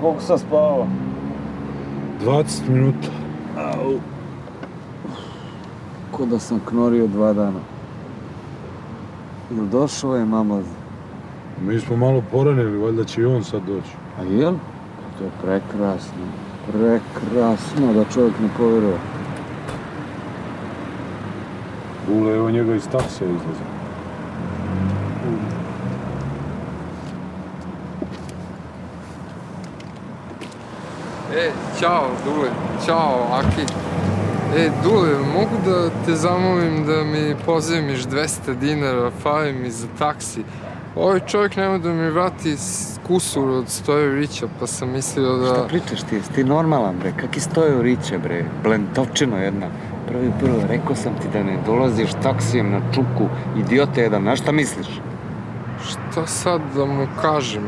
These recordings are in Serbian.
Koliko sam spava? 20 minuta. Au. Ko da sam knorio 2 dana. Jel došao je mamaz? Mi smo malo poranili, valjda će i on sad doći. A jel? To je prekrasno. Prekrasno da čovjek ne povjeruje. Bule, evo njega iz taksija izlazi. Ćao Dule, ćao Aki. Dule, mogu da te zamolim da mi pozajmiš 200 dinara, fali mi za taksi. Ovaj čovjek nema da mi vrati kusur od 100 eurića, pa sam mislio da... Šta pričaš ti? Jesi ti normalan, bre? Kaki 100 eurića, bre? Blentovčino jedna. Prvo, rekao sam ti da ne dolaziš taksijem na Čuku, idiote jedan, na šta misliš? Šta sad da mu kažem?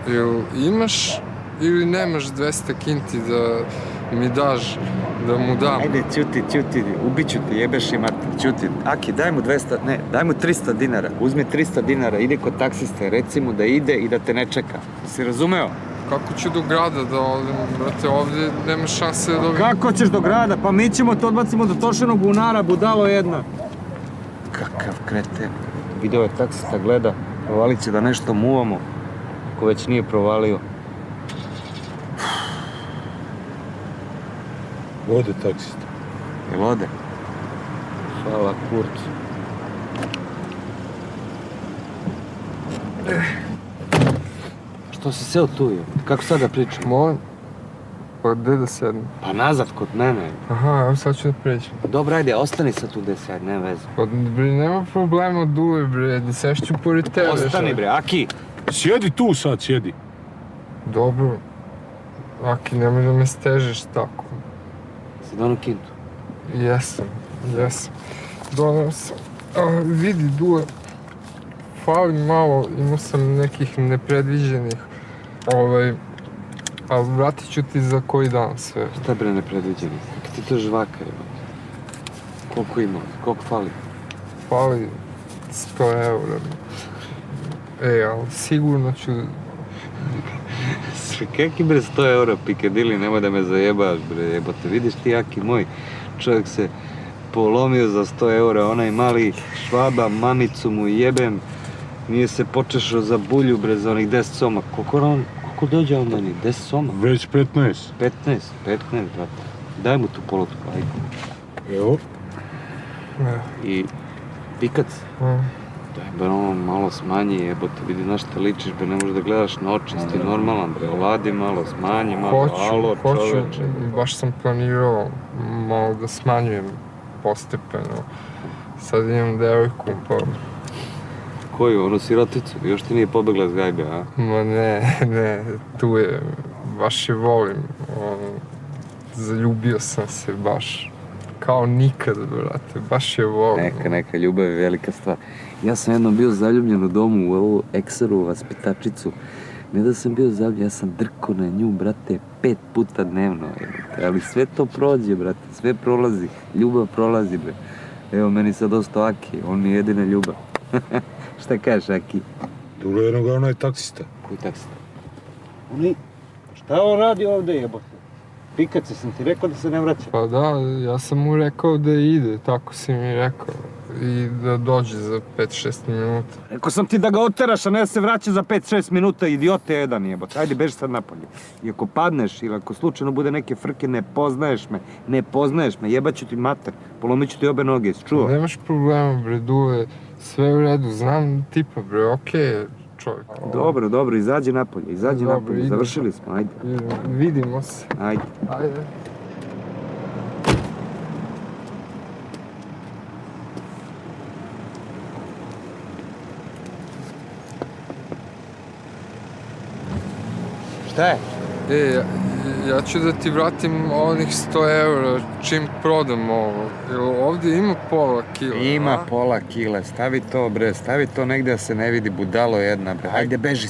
Jel imaš ili nemaš 200 kinti da mi daš, da mu dam? Ajde, ćuti, ubiću te, jebeš i mater, ćuti. Aki, daj mu 200, ne, daj mu 300 dinara. Uzmi 300 dinara, ide kod taksiste, reci mu da ide i da te ne čeka. Si razumeo? Kako ću do grada da odem, brate, ovdje nema šanse da dobijem... Kako ćeš do grada? Pa mi ćemo te odbacimo do tošenog bunara, budalo jedna. Kakav kreten. Video je taksista, gleda, provalit će da nešto muvamo, ako već nije provalio. Ode taksista. Jel ode? Hvala kurcu. Što si seo tu je? Kako sad da pričam? Molim? Pa gde da sedem? Pa nazad kod mene. Aha, evo sad ću da pređem. Dobro, ajde, ostani sad tu gde sad, nema veze. Pa bre, nema problema Dule, bre, da sešću pored tebe. Ostani, bre, Aki! Sjedi tu sad, sjedi. Dobro. Aki, nemoj da me stežeš tako. Si donao kintu? Jesam. Donao sam. Vidi, Dule, fali malo, imao sam nekih nepredviđenih, ali vratit ću ti za koji dan sve. Šta bre nepredviđeni? Kako ti to žvaka ima? Koliko ima? Koliko fali? Fali 100 eura. Ali sigurno ću... Kaki bre 100 eura Pikadili, nemoj da me zajebaš bre, jebote, vidiš ti Aki moj, čovjek se polomio za 100 eura, onaj mali švaba, mamicu mu jebem, nije se počešao za bulju bre za onih 10 soma, koliko dođe on meni, 10 soma? Već 15. 15, brate, daj mu tu polutku, ajde. Evo. I pikac, daj bre ono malo smanji jebote, vidi na šta ličiš bre, ne možeš da gledaš na oči, si ti normalan bre, oladi malo, smanji malo, alo čoveče. Baš sam planirao malo da smanjujem postepeno. Sad imam devojku, pa... Koju, onu siroticu? Još ti nije pobegla s gajbe, a? Ma ne, tu je, baš je volim, zaljubio sam se baš, kao nikad, brate, baš je volim. Neka, ljubav je velika stvar. Ja sam jednom bio zaljubljen u domu u ovu ekseru, vaspitačicu. Ne da sam bio zaljubljen, ja sam drko na nju, brate, 5 puta dnevno, ali sve to prođe, brate, sve prolazi, ljubav prolazi, bre. Evo, meni sad ostao Aki, on mi je jedina ljubav. Šta kažeš, Aki? Dule, eno ga onaj taksista. Koji taksista? Šta on radi ovde, jebote? Pikac, sam ti rekao da se ne vraća? Pa da, ja sam mu rekao da ide, tako si mi rekao. I da dođe za 5-6 minuta. Rekao sam ti da ga oteraš, a ne da se vraća za 5-6 minuta, idiote jedan jebote. Ajde, beži sad napolje. I ako padneš ili ako slučajno bude neke frke, ne poznaješ me, jebaću ti mater, polomit ću ti obe noge, jesi čuo? Nemaš problema, bre, Dule, sve u redu, znam tipa, bre, okej, čovjek. Dobro, izađi napolje, završili smo, ajde. Vidimo se. Ajde. Šta je? Ja ću da ti vratim onih 100 eura čim prodam ovo. Ovdje ima pola kila, Ima pola kile, stavi to negdje da se ne vidi, budalo jedna, bre. Ajde, beži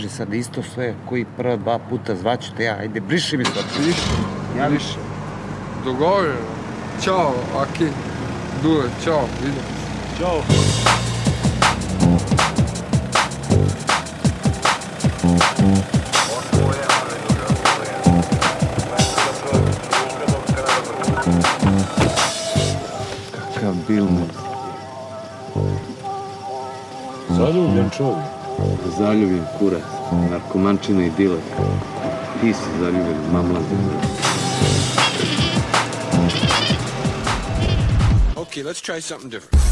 sad, isto sve, koji prva 2 puta zvaću te ja, ajde, briši mi sad. Briši. Dogovoreno. Ćao, Aki. Dule, čao, vidimo se. Ćao. Ovo je Zaljubljen čovjek. Zaljubljen kurac, narkomančina i diler. Ti si zaljubljen, mamlaze. Okay, let's try something different.